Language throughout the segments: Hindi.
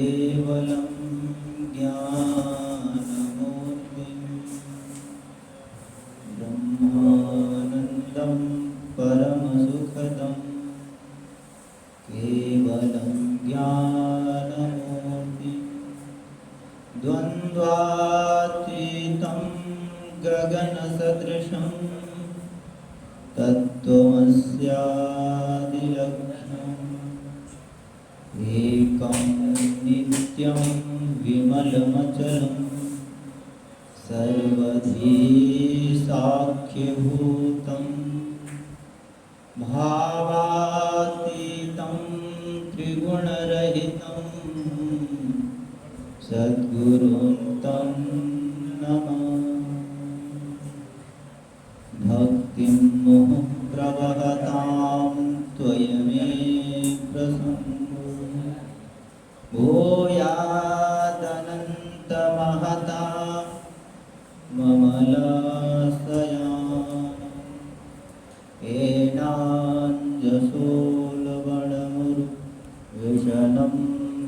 केवलं ज्ञानमूर्तिं ब्रह्मानन्दं परमसुखदं केवलं ज्ञानमूर्तिं द्वन्द्वातीतं गगनसदृशं तत्त्वमस्यादिलक्ष्यम् एकं नित्यं विमलमचलं सर्वधी साख्यभूतं भावातीतं त्रिगुणरहितं सद्गुरुं तं नमामि। भक्तिं मुहुः प्रवहतां त्वयमे प्रसन्नो भूयादनन्तमहता ममलासयान् एनाञ्जसोलवणमुरुविषणं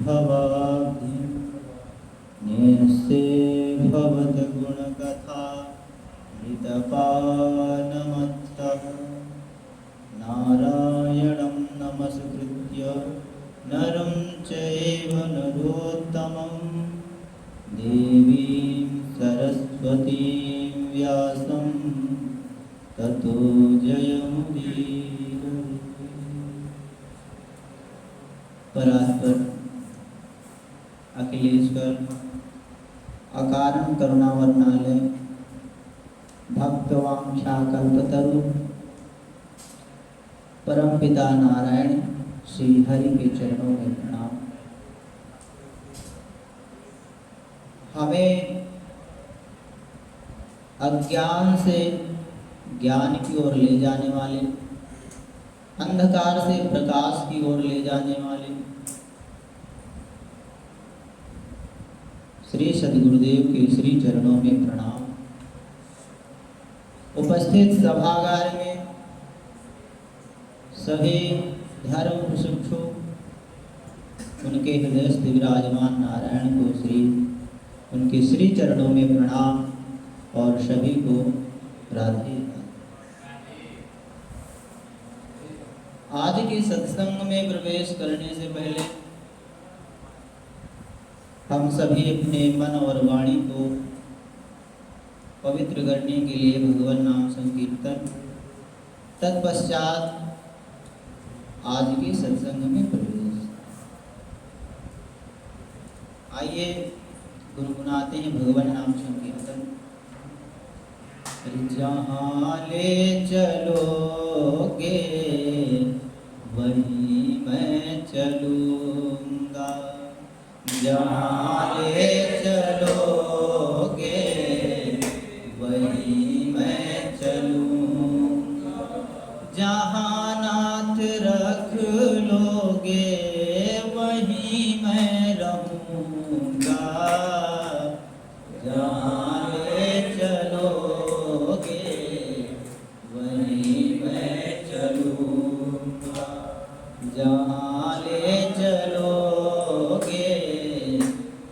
भवाब्धिं निःस्ते भवद्गुणकथा मृतपानमत्तः नारायणं नमस्कृत्य नरं चैव नरोत्तमं देवीं सरस्वतीं व्यासं ततो जयमुदीरये। परात्पर अखिलेश्वर अकारण करुणावरणालय भक्तवांछाकल्पतरु परमपिता नारायण श्री हरि के चरणों में प्रणाम। हमें अज्ञान से ज्ञान की ओर ले जाने वाले, अंधकार से प्रकाश की ओर ले जाने वाले श्री सद्गुरुदेव के श्री चरणों में प्रणाम। उपस्थित सभागार में सभी धर्म प्रशिक्षु, उनके हृदयस्थ विराजमान नारायण को उनके श्री चरणों में प्रणाम और सभी को राधे। आज के सत्संग में प्रवेश करने से पहले हम सभी अपने मन और वाणी को पवित्र करने के लिए भगवान नाम संकीर्तन, तत्पश्चात आज के सत्संग में प्रवेश। आइए गुनगुनाते हैं भगवान नाम संकीर्तन। जहाँ ले चलोगे वहीं मैं चलूँगा, जहाँ ले चलोगे वहीं मैं चलूँगा, जहाँ नाथ रख लोगे वहीं मैं रहूँगा, जहाँ ले चलोगे वहीं मैं चलूँगा, जहाँ ले चलोगे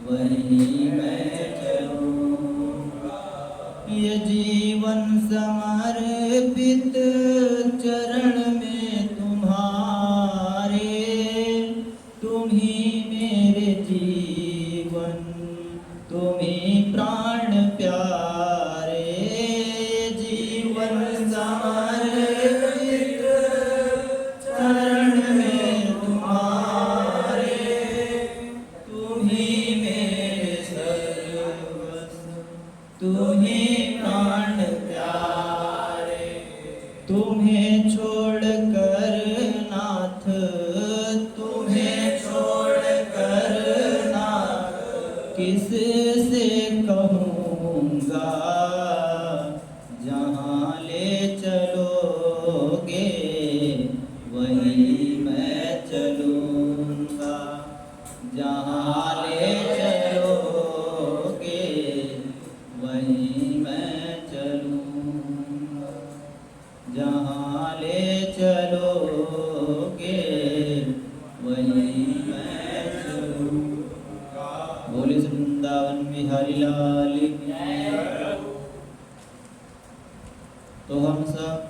वहीं मैं चलूँगा। ये जीवन समर्पित चरण में तुम्हारे, तुम ही मेरे जीवन, तुम ही प्राण प्यारे। जीवन समर्पित चरण में तुम्हारे, तुम ही मेरे सर्वस्व, तुम ही प्राण प्यारे। तुम्हें छोड़कर नाथ, तुम्हें छोड़कर नाथ किस से कहूँगा, जहाँ ले चलोगे वहीं मैं चलूँगा, जहाँ ले चलोगे वहीं मैं चलूँगा, जहाँ ले चलोगे वहीं मैं चलूँगा। बोले श्री वृंदावन बिहारी लाल की। तो हम सब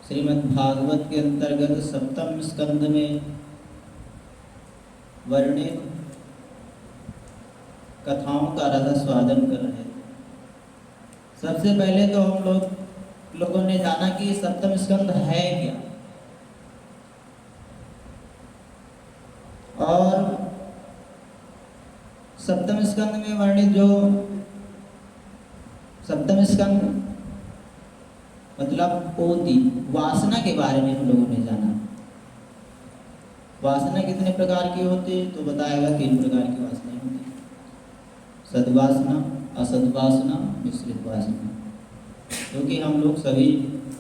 श्रीमद् भागवत के अंतर्गत सप्तम स्कंद में वर्णित कथाओं का रसास्वादन कर रहे थे। सबसे पहले तो हम लोगों ने जाना कि सप्तम स्कंद है क्या, और सप्तम स्कंद में वर्णित जो सप्तम स्कंद मतलब पोती वासना के बारे में हम लोगों ने जाना। वासना कितने प्रकार की होती है, तो बताएगा 3 प्रकार की वासनाएं होती है, सद्वासना, असद्वासना, मिश्रित वासना, क्योंकि हम लोग सभी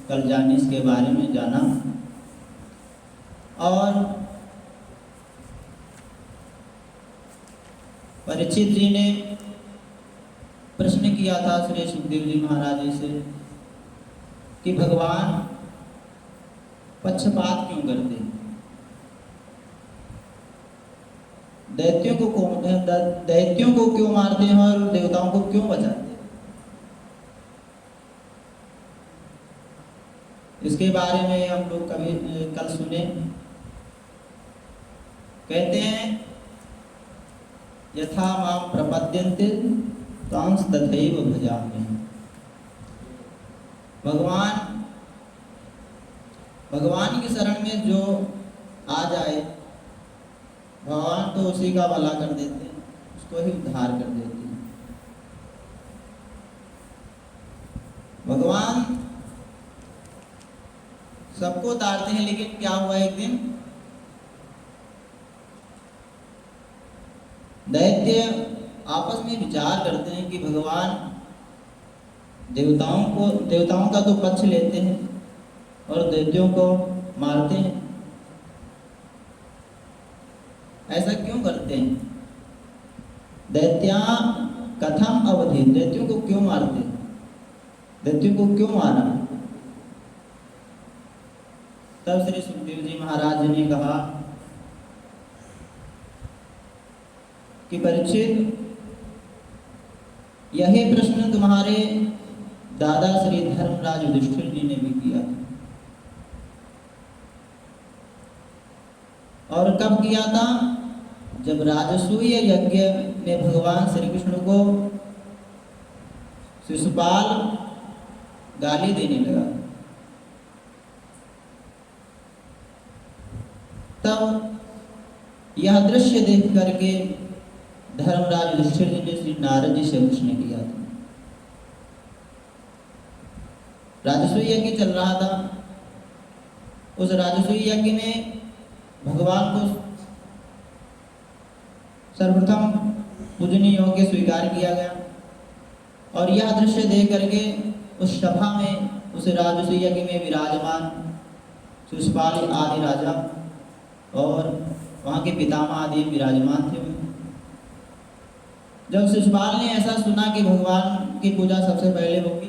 कल जाने इसके बारे में जाना। और परीक्षित जी ने प्रश्न किया था श्री सुखदेव जी महाराज जी से कि भगवान पक्षपात क्यों करते हैं, दैत्यों को क्यों मारते हैं और देवताओं को क्यों बचाते हैं। इसके बारे में हम लोग कल सुने। कहते हैं यथा मां प्रपद्यन्ते तांस तथैव भजामि। भगवान की शरण में जो आ जाए, भगवान तो उसी का भला कर देते हैं, उसको ही उद्धार कर देते हैं। भगवान सबको उतारते हैं, लेकिन क्या हुआ, एक दिन दैत्य आपस में विचार करते हैं कि भगवान देवताओं का तो पक्ष लेते हैं और दैत्यों को मारते हैं, ऐसा क्यों करते हैं। दैत्या कथम अवधि, दैत्यों को क्यों मारते, दैत्यों को क्यों मारा। तब श्री सुखदेव जी महाराज ने कहा कि परीक्षित, यही प्रश्न तुम्हारे दादा श्री धर्मराज युधिष्ठिर जी ने भी किया था। और कब किया था, जब राजसूय यज्ञ में भगवान श्री कृष्ण को शिशुपाल गाली देने लगा, तब यह दृश्य देख करके धर्मराज युधिष्ठिर जी ने श्री नारद जी से प्रश्न किया था। राजसूय यज्ञ चल रहा था, उस राजसूय यज्ञ में भगवान को सर्वप्रथम पूजनीय योग्य स्वीकार किया गया, और यह दृश्य देख करके उस सभा में, उस राजसूय यज्ञ में विराजमान शिशुपाल आदि राजा और वहाँ के पितामह आदि विराजमान थे। जब शिशुपाल ने ऐसा सुना कि भगवान की पूजा सबसे पहले होगी,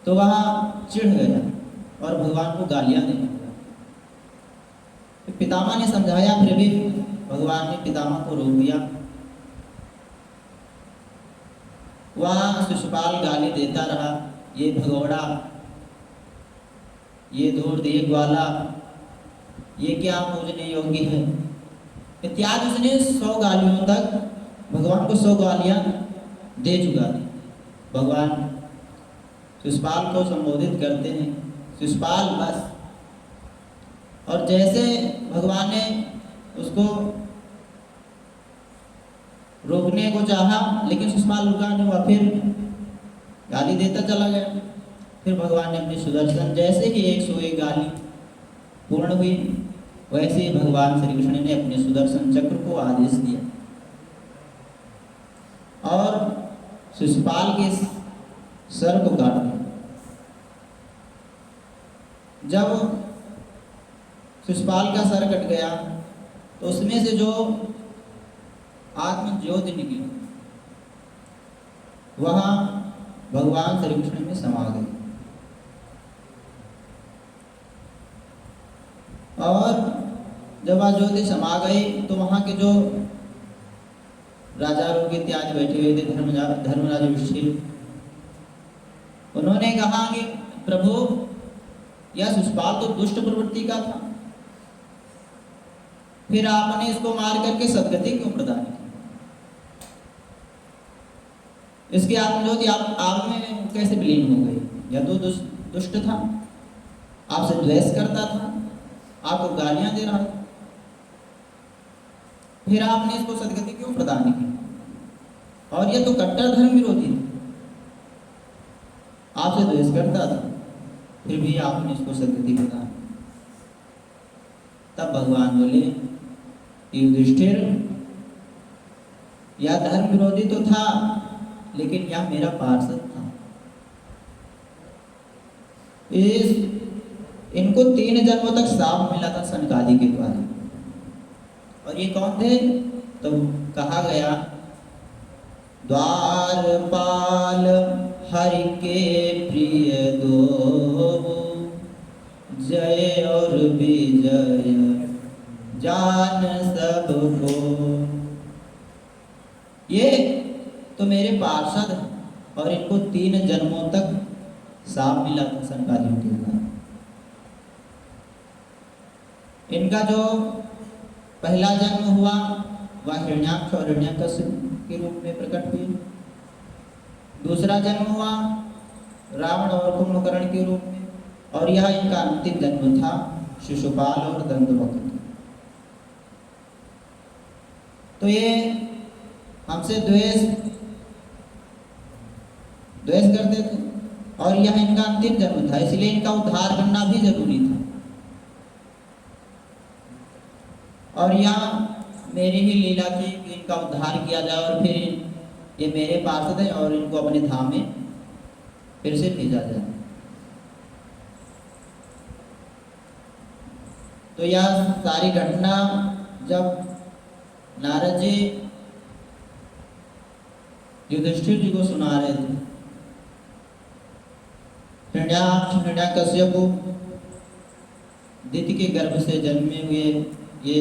तो वह चिढ़ गया और भगवान को गालियां देने लगा। पितामह ने समझाया, फिर भी भगवान ने पितामह को रोक दिया। वह शिशुपाल गाली देता रहा, ये भगोड़ा, ये दूर ये ग्वाला, ये क्या पूजने योग्य है इत्यादि। उसने 100 गालियों तक भगवान को 100 गालियां दे चुका थी। भगवान शिशुपाल को संबोधित करते हैं, शिशुपाल बस। और जैसे भगवान ने उसको रोकने को चाहा, लेकिन शिशुपाल रुका नहीं, वह फिर गाली देता चला गया। फिर भगवान ने अपने सुदर्शन, जैसे ही 101 गाली पूर्ण हुई, वैसे ही भगवान श्री कृष्ण ने अपने सुदर्शन चक्र को आदेश दिया और शिशुपाल के सर को काट दिया। जब शिशुपाल का सर कट गया, तो उसमें से जो आत्म ज्योति निकली, वह भगवान श्री कृष्ण में समा गई। और जब अयोध्या समा गए तो वहाँ के जो राजा लोग इत्यादि बैठे हुए थे, धर्मराज युधिष्ठिर, उन्होंने कहा कि प्रभु यह शिशुपाल तो दुष्ट प्रवृत्ति का था, फिर आपने इसको मार करके सदगति क्यों प्रदान की? इसकी आत्मज्योति आप में कैसे विलीन हो गई? यह तो दुष्ट था, आपसे द्वेष करता था, आपको गालियां दे रहा था, फिर आपने इसको सदगति क्यों प्रदान की? और यह तो कट्टर धर्म विरोधी था, आपसे द्वेष करता था, फिर भी आपने इसको सदगति प्रदान की। तब भगवान बोले, युधिष्ठिर, यह धर्म विरोधी तो था, लेकिन यह मेरा पार्षद था। इनको 3 जन्मों तक शाप मिला था सनकादि के द्वारा। और ये कौन थे? तो कहा गया, द्वारपाल हरि के प्रिय दो, जय और विजय जान सबको। ये तो मेरे पार्षद हैं और इनको 3 जन्मों तक शाप मिला था सनकादियों के द्वारा। इनका जो पहला जन्म हुआ वह हिरण्याक्ष और हिरण्यकशिपु के रूप में प्रकट हुए। दूसरा जन्म हुआ रावण और कुंभकर्ण के रूप में, और यह इनका अंतिम जन्म था शिशुपाल और दंतवक्र। तो ये हमसे द्वेष करते थे और यह इनका अंतिम जन्म था, इसलिए इनका उद्धार करना भी जरूरी था। और यहाँ मेरी ही लीला थी कि इनका उद्धार किया जाए और फिर ये मेरे पार्षद हैं और इनको अपने धाम में फिर से भेजा जाए। तो यह सारी घटना जब नारद जी युधिष्ठिर जी को सुना रहे थे, हिरण्याक्ष हिरण्यकश्यपु दिति के गर्भ से जन्मे हुए ये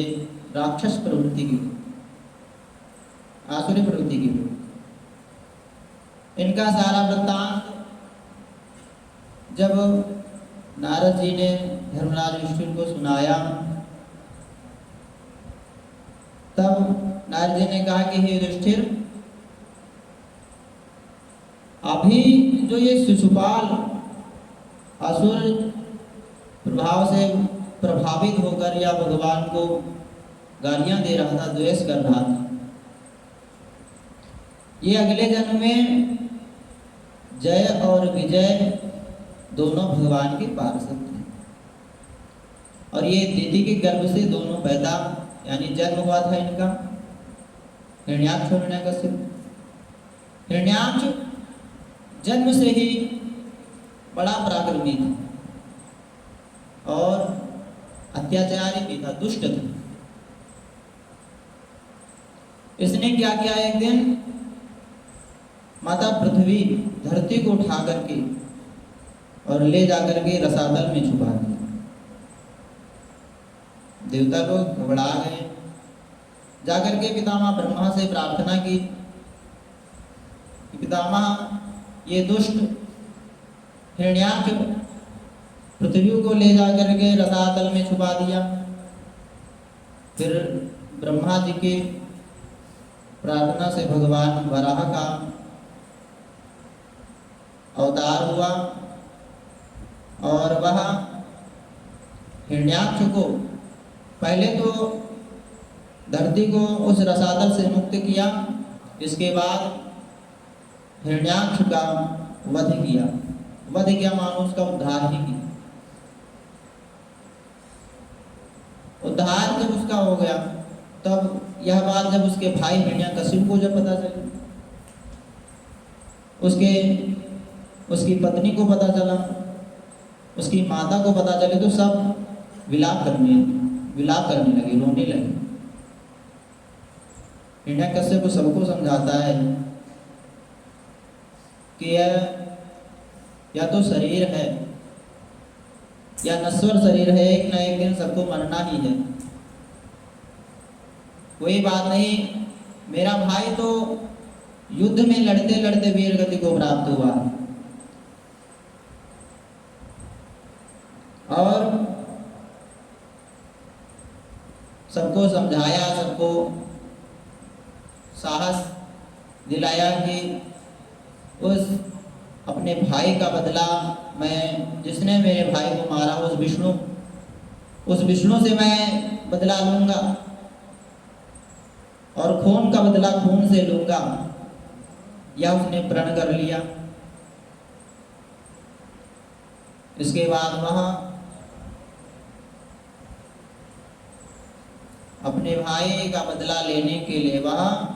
राक्षस प्रवृत्ति की, आसुरी प्रवृत्ति की, इनका सारा वृत्तांत जब नारद जी ने धर्मराज युधिष्ठिर को सुनाया, तब नारद जी ने कहा कि हे युधिष्ठिर, अभी जो ये शिशुपाल असुर प्रभाव से प्रभावित होकर या भगवान को गालियां दे रहा था, द्वेष कर रहा था, ये अगले जन्म में जय और विजय दोनों भगवान के पार्षद थे। और ये दीदी के गर्भ से दोनों पैदा यानी जन्म हुआ था इनका, हिरण्याक्ष और हिरण्यकशिपु। हिरण्याक्ष जन्म से ही बड़ा पराक्रमी था और अत्याचारी भी था, दुष्ट था। इसने क्या किया, एक दिन माता पृथ्वी धरती को उठा करके और ले जाकर के रसातल में छुपा दिया। देवता लोग घबरा गए, जाकर के पितामह ब्रह्मा से प्रार्थना की कि पितामह, ये दुष्ट हिरण्याक्ष पृथ्वी को ले जाकर के रसातल में छुपा दिया। फिर ब्रह्मा जी के प्रार्थना से भगवान वराह का अवतार हुआ और वह हिरण्याक्ष को पहले तो धरती को उस रसातल से मुक्त किया, इसके बाद हिरण्याक्ष का वध किया। वध किया मानो उसका उद्धार ही किया। उद्धार जब उसका हो गया, तब यह बात जब उसके भाई हिरण्यकशिपु को जब पता चली, उसकी पत्नी को पता चला, उसकी माता को पता चले, तो सब विलाप करने लगे, रोने लगे। हिरण्यकशिपु सबको समझाता है कि यह तो शरीर है, या नश्वर शरीर है, एक ना एक दिन सबको मरना ही है। कोई बात नहीं, मेरा भाई तो युद्ध में लड़ते लड़ते वीर गति को प्राप्त हुआ। और सबको समझाया, सबको साहस दिलाया कि उस अपने भाई का बदला, मैं जिसने मेरे भाई को मारा उस विष्णु से मैं बदला लूंगा और खून का बदला खून से लूंगा। यह उसने प्रण कर लिया। इसके बाद वह अपने भाई का बदला लेने के लिए वह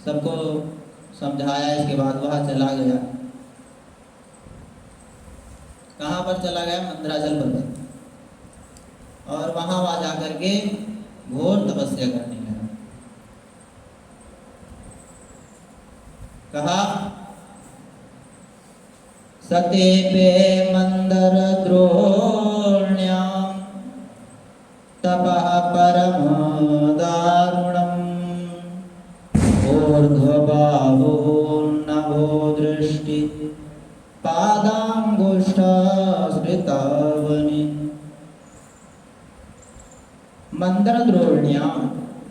सबको समझाया। इसके बाद वह चला गया। कहाँ पर चला गया? मंदराचल पर्वत। और वहां जाकर के घोर तपस्या करने लगा। कहा, सते पे मंदर द्रोण्यां तपः परम दारुणम् ऊर्ध्वबाहु नभो दृष्टि पादांगुष्ठाश्रितावनि। मंदर द्रोण्यां,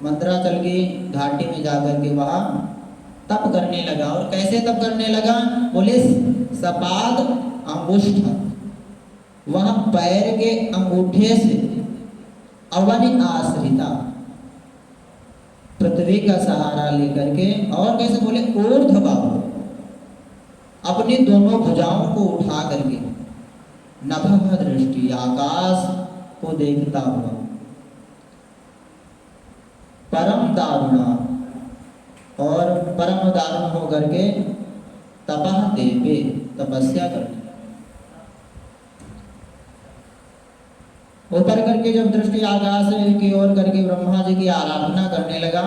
मंदराचल की घाटी में जाकर के वह तप करने लगा। और कैसे तप करने लगा? बोले, सपाद अंगुष्ठ, वह पैर के अंगूठे से अवनि आश्रिता, पृथ्वी का सहारा लेकर के। और कैसे? बोले, ऊर्ध्वबाहु, अपनी दोनों भुजाओं को उठा करके, नभः दृष्टि, आकाश को देखता हुआ, परम दारुणा, और परम दारुण होकर के तपः देवे, तपस्या करने। ऊपर करके जब दृष्टि आकाश की ओर करके ब्रह्मा जी की आराधना करने लगा।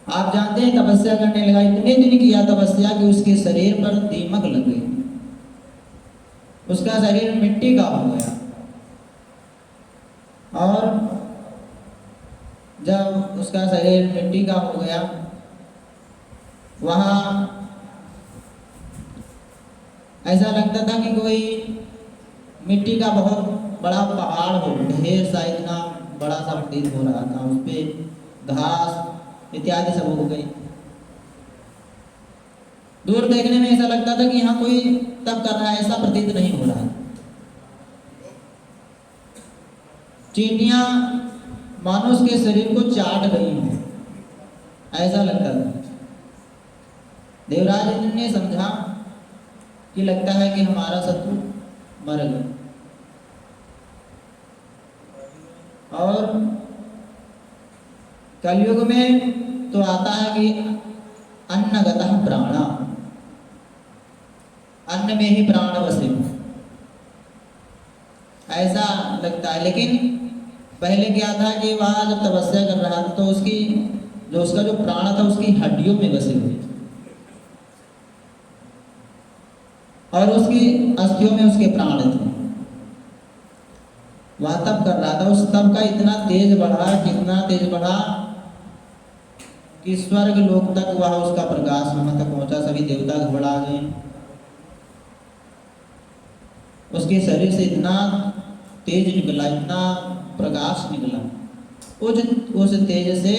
आप जानते हैं तपस्या करने लगा, इतने दिन किया तपस्या कि उसके शरीर पर दीमक लग गई, उसका शरीर मिट्टी का हो गया। और जब उसका शरीर मिट्टी का हो गया, वहां ऐसा लगता था कि कोई मिट्टी का बहुत बड़ा पहाड़ हो, ढेर सा, इतना बड़ा सा प्रतीत हो रहा था। उस पे घास इत्यादि सब हो गई। दूर देखने में ऐसा लगता था कि यहाँ कोई तप कर रहा है, ऐसा प्रतीत नहीं हो रहा। चींटियां मानो उसके शरीर को चाट गई हैं, ऐसा लगता था। देवराज इंद्र ने समझा कि लगता है कि हमारा शत्रु मर गया। और कलयुग में तो आता है कि अन्नगतः प्राणा, अन्न में ही प्राण बसे, ऐसा लगता है। लेकिन पहले क्या था कि वह जब तपस्या कर रहा था तो उसका जो प्राण था उसकी हड्डियों में बसे हुए, और उसकी अस्थियों में उसके प्राण थे। वह तप कर रहा था। उस तप का इतना तेज बढ़ा, कितना तेज बढ़ा कि स्वर्ग लोक तक वह उसका प्रकाश वहां तक पहुंचा। सभी देवता घबरा गए। उसके शरीर से इतना तेज निकला, इतना प्रकाश निकला। उस तेज से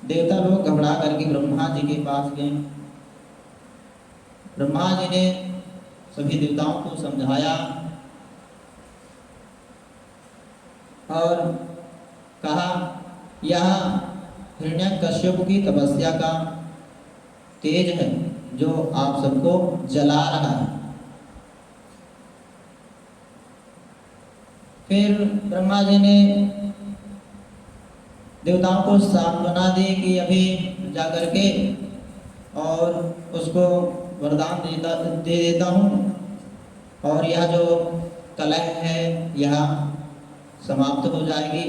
देवता लोग घबरा करके ब्रह्मा जी के पास गए। ब्रह्मा जी ने सभी देवताओं को समझाया और कहा, यह हिरण्यकश्यप की तपस्या का तेज है जो आप सबको जला रहा है। फिर ब्रह्मा जी ने देवताओं को सांत्वना दी कि अभी जाकर के और उसको वरदान दे देता हूँ, और यह जो कलह है यह समाप्त हो जाएगी।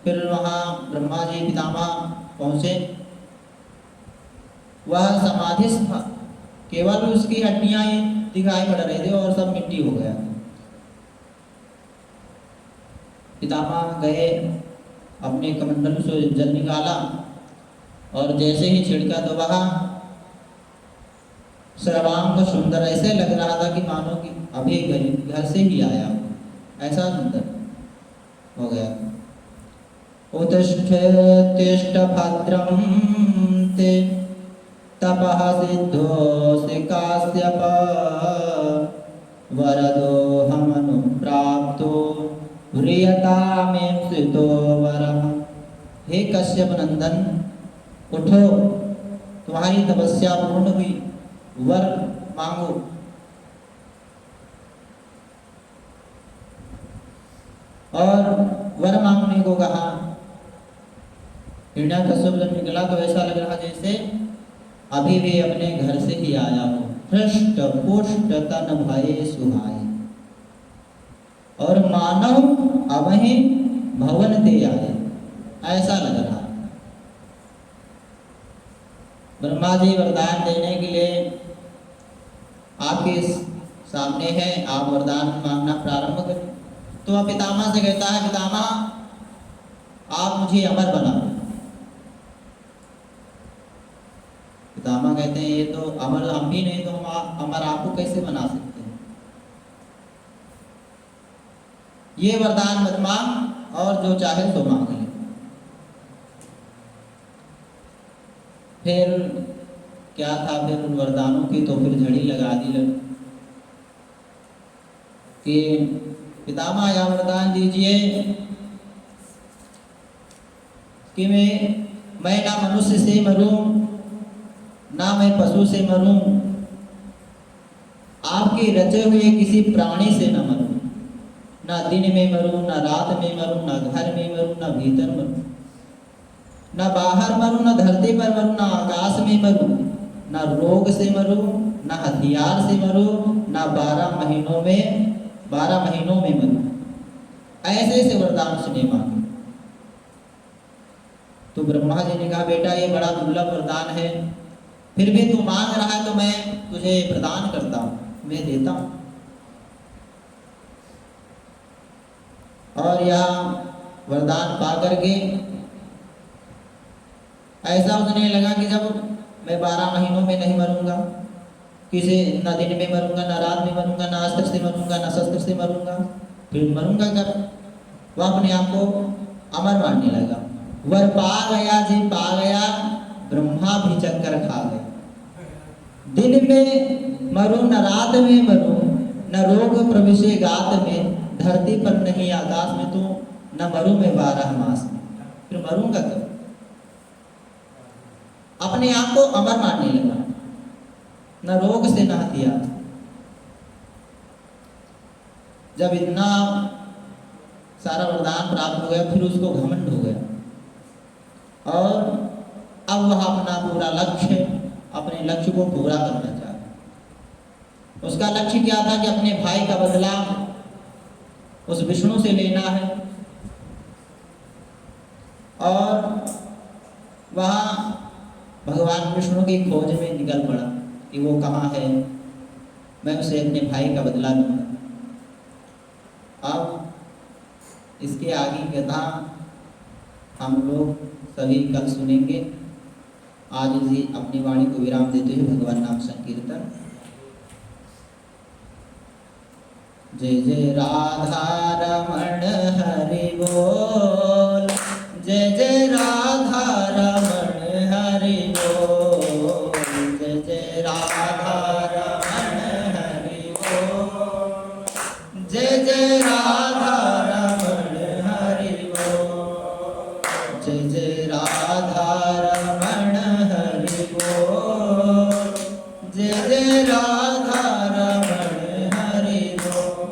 फिर वहाँ ब्रह्मा जी पितामह पहुँचे। वह समाधिस्थ था, केवल उसकी हड्डियाँ दिखाई पड़ रही थी और सब मिट्टी हो गया। पितामह गए, अपने कमंडल से जल निकाला और जैसे ही छिड़का तो वह सर्वांग सुंदर, ऐसे लग रहा था कि मानो कि अभी घर से ही आया हो, ऐसा सुंदर हो गया। उत्तिष्ठ भद्रं ते तपः सिद्धोऽसि काश्यप वरदोऽहमनुप्राप्तो ह्रियतामीप्सितो वरः। हे कश्यप नंदन, उठो, तुम्हारी तपस्या पूर्ण हुई, वर मांगो। और वर मांगने को कहा। हिरण्यकश्यप जब निकला तो ऐसा लग रहा जैसे अभी भी अपने घर से ही आया हो, हृष्ट पुष्ट तन भये सुहाए, और मानव अवहि भवन ते आए, ऐसा लग रहा। ब्रह्मा जी वरदान देने के लिए आपके सामने है, आप वरदान मांगना प्रारंभ करें। तो वह पितामह से कहता है, पितामह आप मुझे अमर बना दो। पितामह कहते हैं, ये तो अमर हम भी नहीं, तो हम अमर आपको कैसे बना सकते हैं? ये वरदान मत मांग, और जो चाहे तो मांग ले। फिर क्या था, फिर उन वरदानों की तो फिर झड़ी लगा दी कि पितामह या वरदान दीजिए कि मैं ना मनुष्य से मरूं, ना मैं पशु से मरूं, आपके रचे हुए किसी प्राणी से न मरूं, ना दिन में मरूं, ना रात में मरूं, ना घर में मरूं, ना भीतर मरूं, ना बाहर मरूं, ना धरती पर मरूं, ना आकाश में मरूं, ना रोग से मरूं, ना हथियार से मरूं, ना 12 महीनों में मरूं। ऐसे से वरदान उसने मांगे। तो ब्रह्मा जी ने कहा, बेटा ये बड़ा दुर्लभ वरदान है, फिर भी तू मांग रहा है तो मैं तुझे प्रदान करता हूं, मैं देता हूं। और यह वरदान पा करके ऐसा उसने लगा कि जब मैं 12 महीनों में नहीं मरूंगा, किसी न दिन में मरूंगा, न रात में मरूंगा, न अस्त्र से मरूंगा, न शस्त्र से मरूंगा, फिर मरूंगा कब? वह अपने आप को अमर मानने लगा। वर पा गया जी, पा गया, ब्रह्मा भी चक्कर खा गए। दिन में मरूं, न रात में मरूं, न रोग प्रविशे गात में, धरती पर नहीं आकाश में, तो न मरूं मैं 12 मास में, फिर मरूंगा कब? अपने आप को अमर मानने लगा, न रोग से न हथियार। जब इतना सारा वरदान प्राप्त हो गया, फिर उसको घमंड हो गया, और अब वह अपना पूरा लक्ष्य, अपने लक्ष्य को पूरा करना चाहता। उसका लक्ष्य क्या था कि अपने भाई का बदला उस विष्णु से लेना है, और वह भगवान विष्णु की खोज में निकल पड़ा कि वो कहाँ है, मैं उसे अपने भाई का बदला लूँगा। अब इसके आगे कथा हम लोग सभी कल सुनेंगे। आज इसी अपनी वाणी को विराम देते हुए भगवान नाम संकीर्तन। जय जय राधा रमण हरि बोल, जय जय राधा रमण हरि बोल, जय जय राधा रमण हरि बोल, जय जय राधा रमण हरि बोल, जय जय राधा रमण हरि बोल, जय जय राधा रमण हरि बोल,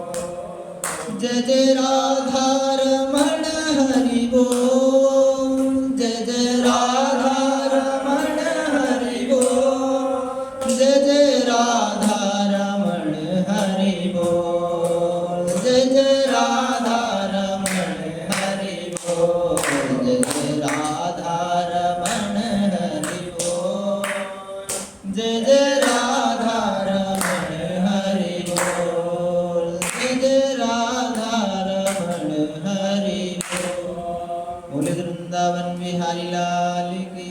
जय जय राधा रमण हरि बोल, जय जय राधा रमण हरि बोल, जय जय राधा रमण हरि बोल, जय जय राधा रमण हरि बोल, जय जय राधा रमण हरि बोल, जय जय राधा रमण हरि बोल, जय जय राधा रमण हरि वृंदावन बिहारी लाल की।